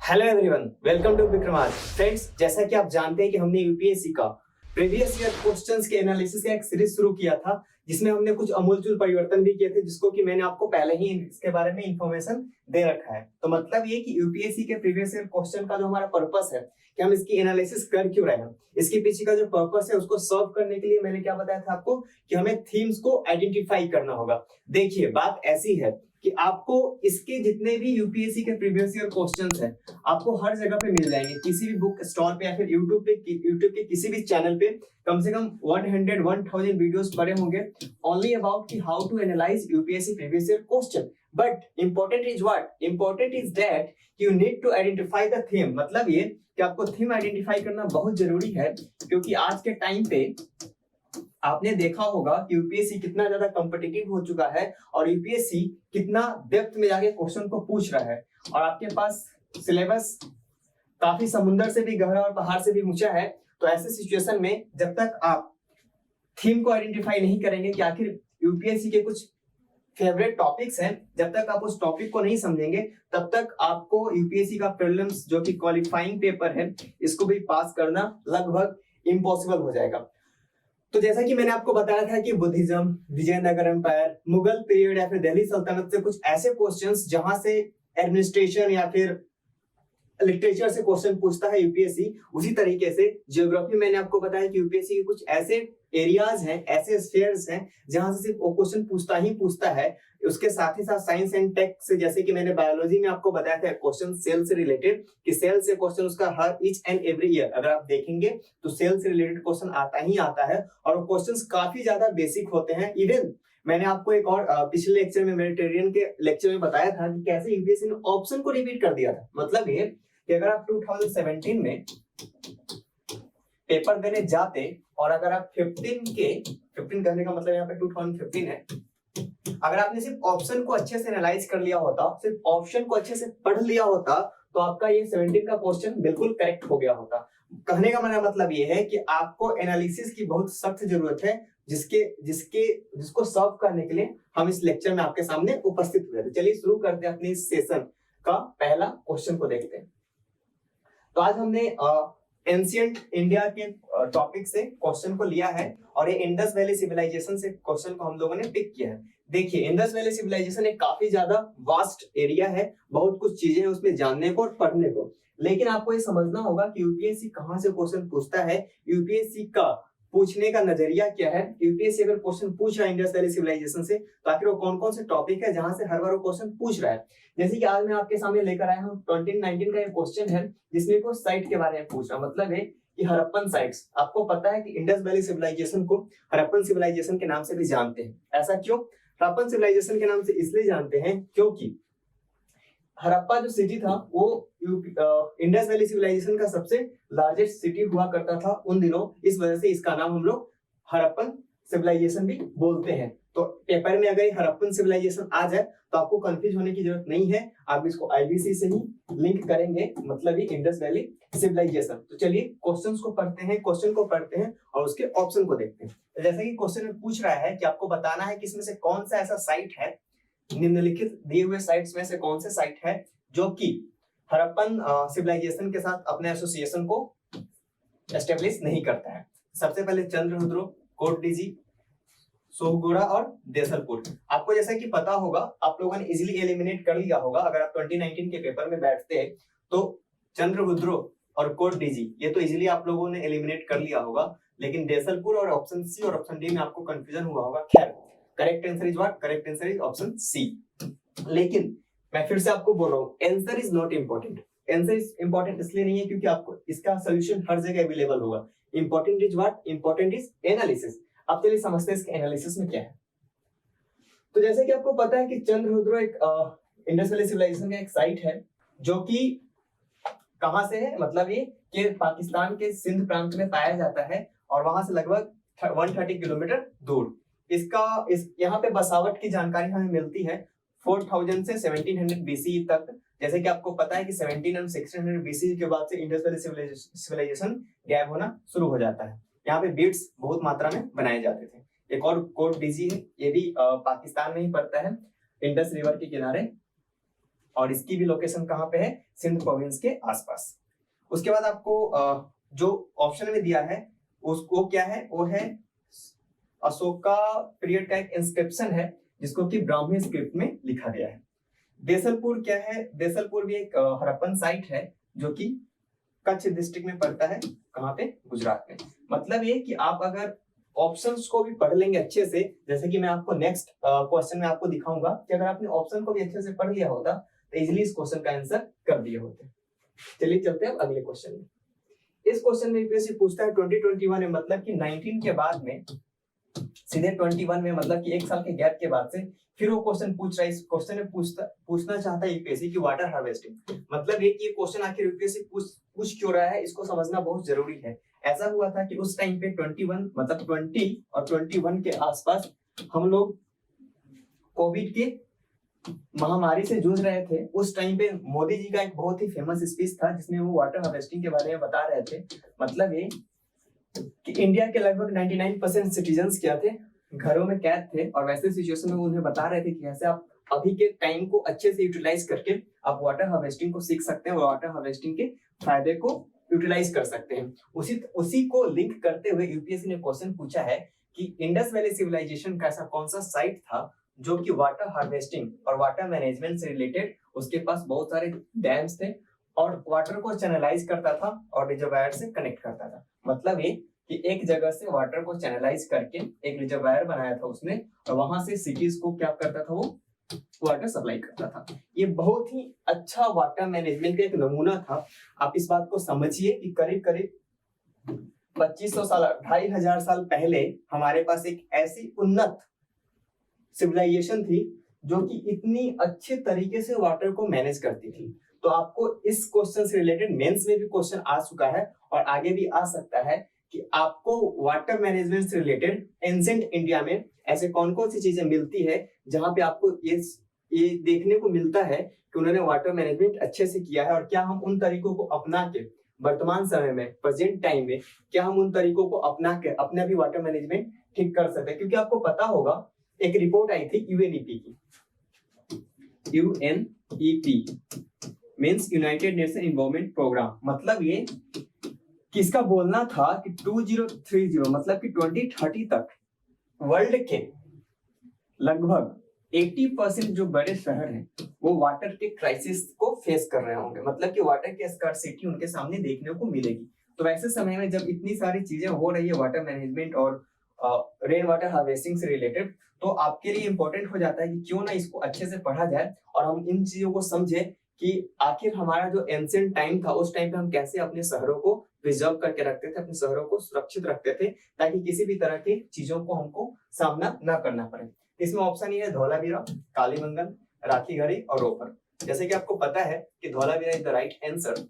Hello everyone, welcome to Vikramark. Friends, जैसा कि आप जानते हैं कि हमने यूपीएससी का प्रीवियस ईयर क्वेश्चंस के एनालिसिस का एक सीरीज शुरू किया था, जिसमें हमने कुछ अमूलचूल परिवर्तन भी किए थे, जिसको कि मैंने आपको पहले ही इसके बारे में इंफॉर्मेशन दे रखा है। तो मतलब ये कि यूपीएससी के प्रीवियस ईयर क्वेश्चन का जो हमारा पर्पस है कि हम इसकी एनालिसिस कर क्यों रहे हैं, इसके पीछे का जो पर्पस है उसको सर्व करने के लिए मैंने क्या बताया था आपको कि हमें थीम्स को आइडेंटिफाई करना होगा। देखिए, बात ऐसी है कि आपको इसके जितने भी यूपीएससी के प्रीवियस ईयर क्वेश्चंस हैं आपको हर जगह पे मिल जाएंगे, किसी भी बुक स्टॉल पे या फिर यूट्यूब के किसी भी चैनल पे कम से कम 1000 वीडियोस पड़े होंगे ओनली अबाउट कि how to analyse UPSC previous year question. But important is what? Important is that you need to identify the theme. मतलब ये कि आपको थीम आइडेंटिफाई करना बहुत जरूरी है, क्योंकि आज के टाइम पे आपने देखा होगा कि यूपीएससी कितना ज्यादा कॉम्पिटिटिव हो चुका है और यूपीएससी कितना डेप्थ में जाके क्वेश्चन को पूछ रहा है, और आपके पास सिलेबस काफी समुद्र से भी गहरा और पहाड़ से भी ऊंचा है। तो ऐसे सिचुएशन में जब तक आप थीम को आइडेंटिफाई नहीं करेंगे कि आखिर यूपीएससी के कुछ फेवरेट टॉपिक्स हैं, जब तक आप उस टॉपिक को नहीं समझेंगे तब तक आपको यूपीएससी का प्रीलिम्स जो कि क्वालिफाइंग पेपर है इसको भी पास करना लगभग इम्पॉसिबल हो जाएगा। तो जैसा कि मैंने आपको बताया था कि Buddhism, Vijayanagar empire, Mughal period या फिर दिल्ली सल्तनत से कुछ ऐसे क्वेश्चंस जहां से एडमिनिस्ट्रेशन या फिर लिटरेचर से क्वेश्चन पूछता है यूपीएससी, उसी तरीके से ज्योग्राफी मैंने आपको बताया कि यूपीएससी के कुछ ऐसे एरियाज हैं, ऐसे स्फीयर्स हैं जहां से सिर्फ वो क्वेश्चन पूछता ही पूछता है। उसके साथ ही साथ साइंस एंड टेक से, जैसे कि मैंने बायोलॉजी में आपको बताया था क्वेश्चन सेल से रिलेटेड, कि सेल से क्वेश्चन उसका हर ईच एंड एवरी ईयर अगर आप देखेंगे तो सेल से रिलेटेड क्वेश्चन आता ही आता है, और वो क्वेश्चंस काफी ज्यादा बेसिक होते हैं। इवन मैंने आपको एक और पिछले लेक्चर में, मेडिटेरियन के लेक्चर में बताया था कि कैसे यूपीएससी ने ऑप्शन को रिपीट कर दिया था। मतलब ये कि अगर आप 2017 में पेपर देने जाते और अगर आप 15 करने का मतलब यहाँ पे 2015 है, अगर आपने सिर्फ ऑप्शन को अच्छे से एनालाइज कर लिया होता, सिर्फ ऑप्शन को अच्छे से पढ़ लिया होता, तो आपका ये 17 का क्वेश्चन बिल्कुल करेक्ट हो गया होता। कहने का मेरा मतलब ये है कि आपको एनालिसिस की बहुत सख्त जरूरत है, जिसको सॉल्व करने के लिए हम इस लेक्चर में आपके सामने उपस्थित हुए। तो चलिए शुरू करते हैं अपने इस सेशन का पहला क्वेश्चन को देखते हैं। तो आज हमने एंशिएंट इंडिया के टॉपिक से क्वेश्चन को लिया है, और ये इंडस वैली सिविलाइजेशन से क्वेश्चन को हम लोगों ने पिक किया है। देखिए, इंडस वैली सिविलाइजेशन एक काफी ज्यादा वास्ट एरिया है, बहुत कुछ चीजें हैं उसमें जानने को और पढ़ने को, लेकिन आपको ये समझना होगा कि यूपीएससी कहां से क्वेश्चन पूछता है, यूपीएससी का पूछने का नजरिया क्या है। यूपीएससी अगर क्वेश्चन पूछ रहा है इंडस वैली सिविलाइजेशन से, तो आखिर वो कौन कौन से टॉपिक है जहां से हर बार वो क्वेश्चन पूछ रहा है। जैसे कि आज मैं आपके सामने लेकर आया हूँ 2019 का एक क्वेश्चन है, जिसमें को साइट के बारे में पूछ रहा, मतलब है कि हड़प्पन साइट्स। आपको पता है कि इंडस वैली सिविलाइजेशन को हड़प्पन सिविलाइजेशन के नाम से भी जानते हैं। ऐसा क्यों? हड़प्पन सिविलाइजेशन के नाम से इसलिए जानते हैं क्योंकि हड़प्पा जो सिटी था वो इंडस वैली सिविलाइजेशन का सबसे लार्जेस्ट सिटी हुआ करता था उन दिनों, इस वजह से इसका नाम हम लोग हड़प्पन सिविलाइजेशन भी बोलते हैं। तो पेपर में अगर हड़प्पन सिविलाइजेशन आ जाए तो आपको कंफ्यूज होने की जरूरत नहीं है, आप इसको आईबीसी से ही लिंक करेंगे, मतलब ही इंडस वैली सिविलाइजेशन। तो चलिए क्वेश्चंस को पढ़ते हैं, क्वेश्चन को पढ़ते हैं और उसके ऑप्शन को देखते हैं। तो जैसा कि क्वेश्चन में पूछ रहा है कि आपको बताना है कि इसमें से कौन सा ऐसा साइट है, निम्नलिखित दिए हुए साइट्स में से कौन से साइट है जो कि हड़प्पन सिविलाइजेशन के साथ अपने एसोसिएशन को एस्टेब्लिश नहीं करता है। सबसे पहले चंद्रहुद्रो, कोटडीजी, सोहगोड़ा और देसलपुर। आपको जैसा कि पता होगा, आप लोगों ने इजीली एलिमिनेट कर लिया होगा अगर आप 2019 के पेपर में बैठते हैं, तो चंद्रहुद्रो और कोटडीजी ये तो इजीली आप लोगों ने एलिमिनेट कर लिया होगा, लेकिन देसलपुर और ऑप्शन सी और ऑप्शन डी में आपको कंफ्यूजन हुआ होगा। खैर, correct answer is what? Correct answer is option C. लेकिन मैं फिर से आपको बोल रहा हूँ, answer is not important. Answer is important इसलिए नहीं है क्योंकि आपको इसका सोल्यूशन हर जगह अवेलेबल होगा। Important is what? Important is analysis. अब चलिए समझते हैं इसके एनालिसिस में क्या है। तो जैसे कि आपको पता है कि चंद्रहुद्रो एक इंडस वैली सिविलाइजेशन का एक साइट है, जो कि कहां से है, मतलब ये कि पाकिस्तान के सिंध प्रांत में पाया जाता है और वहां से लगभग 130 किलोमीटर दूर। यहाँ पे बसावट की जानकारी हमें मिलती है 4000 से 1700 बीसी तक। जैसे कि आपको पता है कि 17 और 1600 बीसी के बाद से इंडस वैली सिविलाइजेशन गैप होना शुरू हो जाता है। यहाँ पे बीड्स बहुत मात्रा में बनाए जाते थे। एक और कोटडीजी है, ये भी पाकिस्तान में ही पड़ता है, इंडस रिवर के किनारे और इसकी भी लोकेशन कहाँ पे है, सिंध प्रोविंस के आसपास। उसके बाद आपको जो ऑप्शन में दिया है उसको क्या है, वो है अशोका पीरियड का एक इंस्क्रिप्शन है जिसको कि ब्राह्मी स्क्रिप्ट में लिखा गया है। देसलपुर क्या है, देसलपुर भी एक हड़प्पन साइट है जो कि कच्छ डिस्ट्रिक्ट में पड़ता है, कहाँ पे, गुजरात में। मतलब ये कि आप अगर ऑप्शंस को भी पढ़ लेंगे अच्छे से, जैसे कि मैं आपको नेक्स्ट क्वेश्चन में आपको दिखाऊंगा कि अगर आपने ऑप्शन को भी अच्छे से पढ़ लिया होता तो इजीली इस क्वेश्चन का आंसर कर दिए होते। चलिए चलते हैं अगले क्वेश्चन में। इस क्वेश्चन में यूपीएससी पूछता है 2021 में, मतलब कि 19 के बाद में सीधे 21 में, मतलब कि एक साल के गैप के बाद से फिर वो क्वेश्चन पूछ रहा है। इस क्वेश्चन में पूछना चाहता है यूपीएससी की वाटर हार्वेस्टिंग। मतलब ये कि ये क्वेश्चन आखिर यूपीएससी पूछ क्यों रहा है, इसको समझना बहुत जरूरी है। ऐसा हुआ था कि उस टाइम पे 21 मतलब 20 और 21 के आसपास हम लोग कोविड के महामारी से जूझ रहे थे। उस टाइम पे मोदी जी का एक बहुत ही फेमस स्पीच था जिसमें वो वाटर हार्वेस्टिंग के बारे में बता रहे थे। मतलब ये कि इंडिया के लगभग 99% सिटीजन्स क्या थे, घरों में कैद थे, और वैसे सिचुएशन में उन्हें बता रहे थे कि कैसे आप अभी के टाइम को अच्छे से यूटिलाइज करके आप वाटर हार्वेस्टिंग को सीख सकते हैं और वाटर हार्वेस्टिंग के फायदे को यूटिलाइज कर सकते हैं। उसी को लिंक करते हुए यूपीएससी ने क्वेश्चन पूछा है कि इंडस वैली सिविलाइजेशन का ऐसा कौन सा साइट था जो कि वाटर हार्वेस्टिंग और वाटर मैनेजमेंट से रिलेटेड, उसके पास बहुत सारे डैम्स थे और वाटर को चैनलाइज करता था और रिजर्वायर से कनेक्ट करता था। मतलब ये कि एक जगह से वाटर को चैनलाइज करके एक रिजर्वायर बनाया था उसने, और वहां से सिटीज को क्या करता था, वो वाटर सप्लाई करता था। ये बहुत ही अच्छा वाटर मैनेजमेंट का एक नमूना था। आप इस बात को समझिए कि करीब करीब 2500 साल 2500 साल पहले हमारे पास एक ऐसी उन्नत सिविलाइजेशन थी जो कि इतनी अच्छे तरीके से वाटर को मैनेज करती थी। तो आपको इस क्वेश्चन से रिलेटेड मेंस में भी क्वेश्चन आ चुका है और आगे भी आ सकता है कि आपको वाटर मैनेजमेंट से रिलेटेड एंशिएंट इंडिया में ऐसे कौन कौन सी चीजें मिलती है जहां पे आपको ये देखने को मिलता है कि उन्होंने वाटर मैनेजमेंट अच्छे से किया है, और क्या हम उन तरीकों को अपना के वर्तमान समय में, प्रेजेंट टाइम में, क्या हम उन तरीकों को अपना के अपना भी वाटर मैनेजमेंट ठीक कर सकते हैं। क्योंकि आपको पता होगा एक रिपोर्ट आई थी यूएनईपी की, UNEP means United Nation Environment Programme. मतलब ये किसका बोलना था कि 2030 मतलब कि 2030 तक वर्ल्ड के लगभग 80% जो बड़े शहर हैं वो वाटर के क्राइसिस को फेस कर रहे होंगे। मतलब कि वाटर की स्कार्सिटी उनके सामने देखने को मिलेगी। तो वैसे समय में जब इतनी सारी चीजें हो रही है वाटर मैनेजमेंट और रेन वाटर हार्वेस्टिंग से रिलेटेड, तो आपके लिए इंपॉर्टेंट हो जाता है कि क्यों ना इसको अच्छे से पढ़ा जाए और हम इन चीजों को समझे कि आखिर हमारा जो एंशिएंट टाइम था उस टाइम पे हम कैसे अपने शहरों को प्रिजर्व करके रखते थे, अपने शहरों को सुरक्षित रखते थे ताकि किसी भी तरह की चीजों को हमको सामना ना करना पड़े। इसमें ऑप्शन ये है धौलावीरा, कालीबंगन, राखीगढ़ी और रोपर। जैसे कि आपको पता है कि Dholavira is the right answer,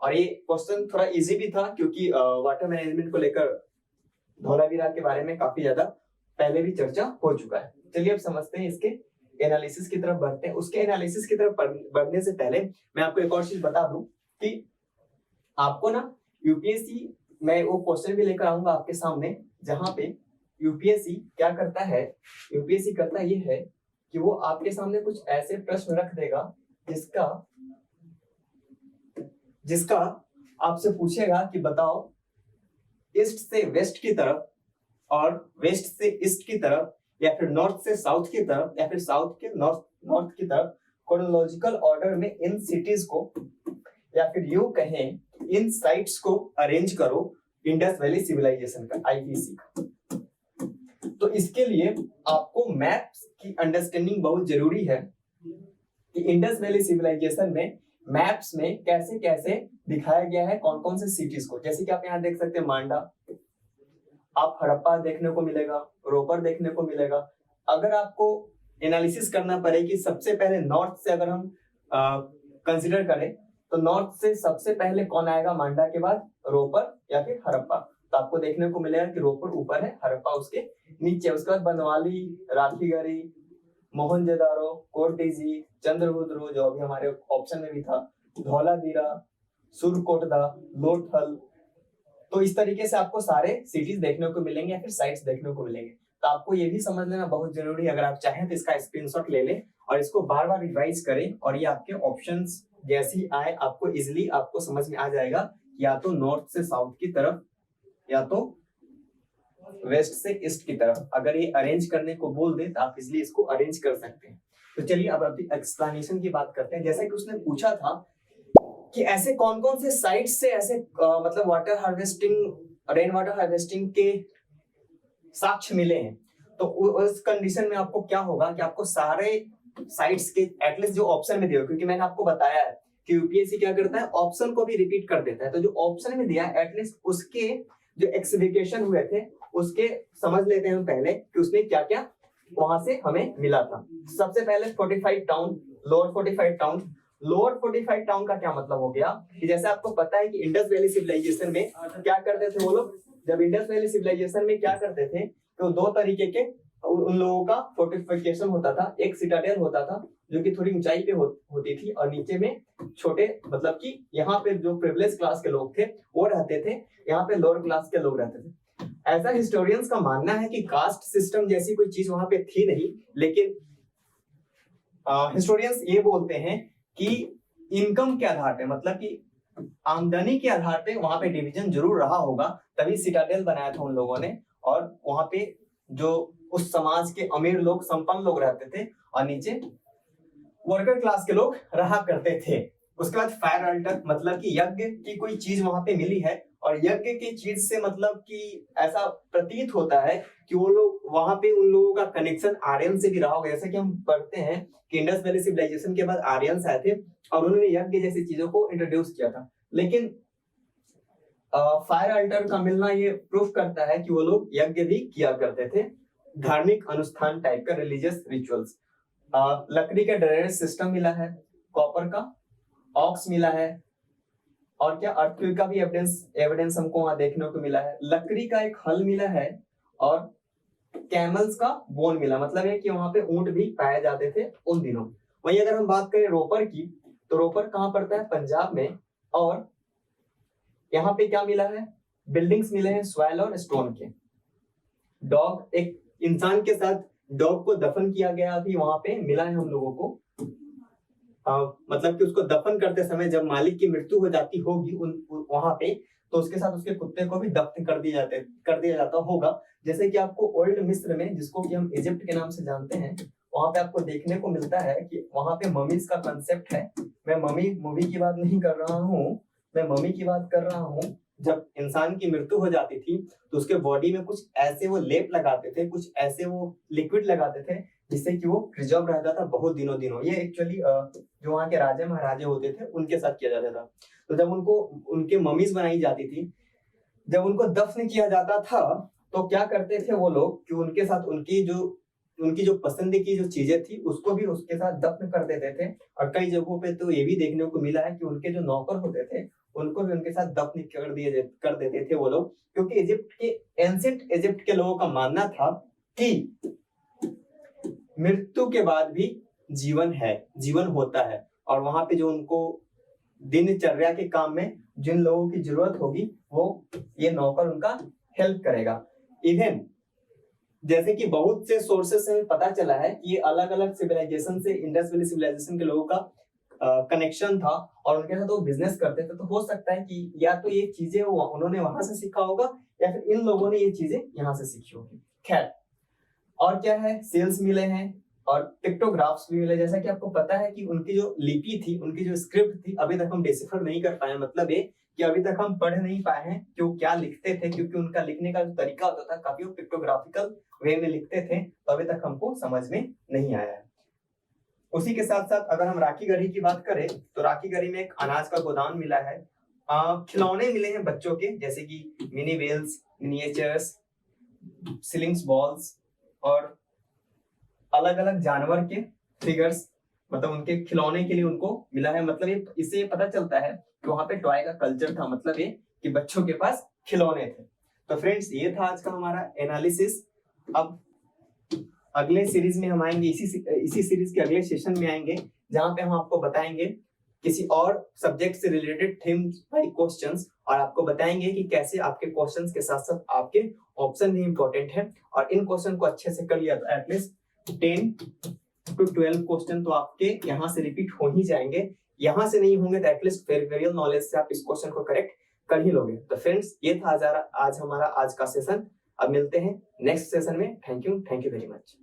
और ये क्वेश्चन थोड़ा इजी भी था क्योंकि वाटर मैनेजमेंट को लेकर धौलावीरा के बारे में काफी ज्यादा पहले भी चर्चा हो चुका है। चलिए अब समझते हैं इसके एनालिसिस की तरफ बढ़ते हैं। उसके एनालिसिस की तरफ बढ़ने से पहले मैं आपको एक और चीज बता दूं कि आपको ना यूपीएससी, मैं वो क्वेश्चन भी लेकर आऊंगा आपके सामने जहां पे यूपीएससी क्या करता है, यूपीएससी करता ये है कि वो आपके सामने कुछ ऐसे प्रश्न रख देगा जिसका आपसे पूछेगा कि बताओ ईस्ट से वेस्ट की तरफ और वेस्ट से ईस्ट की तरफ, या फिर नॉर्थ से साउथ की तरफ, या फिर साउथ के नॉर्थ की तरफ क्रोनोलॉजिकल ऑर्डर में इन सिटीज को, या फिर यूं कहें इन साइट्स को अरेंज करो इंडस वैली सिविलाइजेशन का, आईवीसी का। तो इसके लिए आपको मैप्स की अंडरस्टैंडिंग बहुत जरूरी है कि इंडस वैली सिविलाइजेशन में मैप्स में कैसे कैसे दिखाया गया है कौन कौन से सिटीज को। जैसे कि आप यहाँ देख सकते हैं मांडा, आप हड़प्पा देखने को मिलेगा, रोपर देखने को मिलेगा। अगर आपको एनालिसिस करना पड़े कि सबसे पहले नॉर्थ से अगर हम कंसीडर करें तो नॉर्थ से सबसे पहले कौन आएगा मांडा के बाद, रोपर या फिर हड़प्पा। तो आपको देखने को मिलेगा कि रोपर ऊपर है, हड़प्पा उसके नीचे। उसके बाद बनवाली, राखीगढ़ी, मोहनजोदारो, कोर्टेजी, चंद्रभुद्रो जो अभी हमारे ऑप्शन में भी था, धौलावीरा, सुरकोटदा, लोथल। तो इस तरीके से आपको सारे सिटीज देखने को मिलेंगे या फिर साइट्स देखने को मिलेंगे। तो आपको ये भी समझ लेना बहुत जरूरी है, अगर आप चाहें तो इसका स्क्रीनशॉट ले लें और इसको बार बार रिवाइज करें और ये आपके ऑप्शंस जैसे ही आए आपको इजिली आपको समझ में आ जाएगा, या तो नॉर्थ से साउथ की तरफ या तो वेस्ट से ईस्ट की तरफ। अगर ये अरेंज करने को बोल दे तो आप इजिली इसको अरेंज कर सकते हैं। तो चलिए अब अभी एक्सप्लेनेशन की बात करते हैं। जैसा कि उसने पूछा था कि ऐसे कौन कौन से साइट्स से ऐसे मतलब water harvesting, rain water harvesting के साक्ष्य मिले हैं। तो उस कंडीशन में आपको क्या होगा कि आपको सारे साइट्स के एटलीस्ट जो ऑप्शन में दिया, क्योंकि मैंने आपको बताया है कि यूपीएससी क्या करता है, ऑप्शन को भी रिपीट कर देता है। तो जो ऑप्शन में दिया है एटलीस्ट उसके जो एक्सप्लिकेशन हुए थे उसके समझ लेते हैं हम पहले कि उसमें क्या क्या वहां से हमें मिला था। सबसे पहले 45 town, lower 45 town. Lower 45 town का क्या मतलब हो गया कि जैसे आपको पता है कि इंडस वैली सिविलाइजेशन में क्या करते थे वो लोग, जब इंडस वैली सिविलाइजेशन में क्या करते थे तो दो तरीके के उन लोगों का फोर्टिफिकेशन होता था। एक सिटाडेल होता था जो कि थोड़ी ऊंचाई पे होती थी और नीचे में छोटे, मतलब कि यहाँ पे जो प्रिविलेज क्लास के लोग थे वो रहते थे, यहाँ पे लोअर क्लास के लोग रहते थे। ऐसा हिस्टोरियंस का मानना है कि कास्ट सिस्टम जैसी कोई चीज वहां पे थी नहीं, लेकिन हिस्टोरियंस ये बोलते हैं कि इनकम के आधार पे, मतलब कि आमदनी के आधार पे वहां पे डिवीजन जरूर रहा होगा, तभी सिटाडेल बनाया था उन लोगों ने। और वहां पे जो उस समाज के अमीर लोग, संपन्न लोग रहते थे और नीचे वर्कर क्लास के लोग रहा करते थे। उसके बाद फायर अल्टर, मतलब कि यज्ञ की कोई चीज वहां पे मिली है और यज्ञ की चीज से मतलब कि ऐसा प्रतीत होता है कि वो लोग वहां पे उन लोगों का कनेक्शन आर्यन से भी रहा होगा। जैसे कि हम पढ़ते हैं कि इंडस वैली सिविलाइजेशन के बाद आर्यंस आए थे और उन्होंने यज्ञ जैसी चीजों को इंट्रोड्यूस किया था। लेकिन फायर अल्टर का मिलना ये प्रूफ करता है कि वो लोग यज्ञ भी किया करते थे, धार्मिक अनुष्ठान टाइप का, रिलीजियस रिचुअल्स। लकड़ी का ड्रेनेज सिस्टम मिला है, कॉपर का ऑक्स मिला है, और क्या अर्थक्वेक का भी एविडेंस हमको वहां देखने को मिला है। लकड़ी का एक हल मिला है और कैमल्स का बोन मिला, मतलब है कि वहां पे ऊंट भी पाए जाते थे उन दिनों। वहीं अगर हम बात करें रोपर की, तो रोपर कहाँ पड़ता है, पंजाब में। और यहाँ पे क्या मिला है, बिल्डिंग्स मिले हैं स्वैल और स्टोन के। डॉग, एक इंसान के साथ डॉग को दफन किया गया भी वहां पे मिला है हम लोगों को। मतलब कि उसको दफन करते समय जब मालिक की मृत्यु हो जाती होगी वहां पे, तो उसके साथ उसके कुत्ते को भी दफन कर दिया जाता होगा। जैसे कि आपको ओल्ड मिस्र में, जिसको कि हम इजिप्ट के नाम से जानते हैं, वहां पे आपको देखने को मिलता है कि वहां पे ममीज का कंसेप्ट है। मैं ममी मूवी की बात नहीं कर रहा हूँ, मैं ममी की बात कर रहा हूँ। जब इंसान की मृत्यु हो जाती थी तो उसके बॉडी में कुछ ऐसे वो लेप लगाते थे, कुछ ऐसे वो लिक्विड लगाते थे जिससे कि वो प्रिजर्व रहता था बहुत दिनों। ये एक्चुअली जो वहाँ के राजे महाराजे होते थे उनके साथ किया जाता था। तो जब उनको उनके ममीज बनाई जाती थी, जब उनको दफन किया जाता था, तो क्या करते थे वो लोग कि उनके साथ उनकी जो पसंद की जो चीजें थी उसको भी उसके साथ दफन कर देते थे। और कई जगहों पे तो ये भी देखने को मिला है कि उनके जो नौकर होते थे उनको भी उनके साथ दफन कर देते थे वो लोग, क्योंकि एंशिएंट इजिप्ट के लोगों का मानना था कि मृत्यु के बाद भी जीवन होता है। और वहां पे जो उनको दिनचर्या के काम में जिन लोगों की जरूरत होगी वो ये नौकर उनका हेल्प करेगा। इवन जैसे कि बहुत से सोर्सेस से पता चला है कि ये अलग अलग सिविलाइजेशन से, इंडस वैली सिविलाइजेशन के लोगों का कनेक्शन था और उनके साथ वो बिजनेस करते थे। तो हो सकता है कि या तो ये चीजें उन्होंने वहां से सीखा होगा या फिर इन लोगों ने ये चीजें यहाँ से सीखी होगी। खैर, और क्या है, सेल्स मिले हैं और पिक्टोग्राफ्स भी मिले। जैसा कि आपको पता है कि उनकी जो लिपि थी, उनकी जो स्क्रिप्ट थी, अभी तक हम डिसिफर नहीं कर पाए। मतलब ये कि अभी तक हम पढ़ नहीं पाए हैं कि वो क्या लिखते थे, क्योंकि उनका लिखने का जो तरीका होता था काफी वो पिक्टोग्राफिकल वे में लिखते थे, तो अभी तक हमको समझ में नहीं आया है। उसी के साथ साथ अगर हम राखी गढ़ी की बात करें तो राखी गढ़ी में एक अनाज का गोदाम मिला है। खिलौने मिले हैं बच्चों के, जैसे कि mini wells, miniatures, ceilings balls और अलग अलग जानवर के फिगर्स, मतलब उनके खिलौने के लिए उनको मिला है। मतलब इससे पता चलता है कि वहां पे टॉय का कल्चर था, मतलब ये कि बच्चों के पास खिलौने थे। तो फ्रेंड्स, ये था आज का हमारा एनालिसिस। अब अगले सीरीज में हम आएंगे, इसी सीरीज के अगले सेशन में आएंगे, जहां पे हम आपको बताएंगे किसी और सब्जेक्ट से रिलेटेड थीम्स बाय क्वेश्चंस, और आपको बताएंगे कि कैसे आपके क्वेश्चंस के साथ साथ आपके ऑप्शन भी इंपॉर्टेंट है। और इन क्वेश्चन को अच्छे से कर लिया तो एटलीस्ट 10 टू 12 क्वेश्चन तो आपके यहाँ से रिपीट हो ही जाएंगे, यहाँ से नहीं होंगे तो एटलीस्ट फेरियल नॉलेज से आप इस क्वेश्चन को करेक्ट कर ही लोगे। तो फ्रेंड्स ये था आज हमारा आज का सेशन। अब मिलते हैं नेक्स्ट सेशन में। Thank you very much.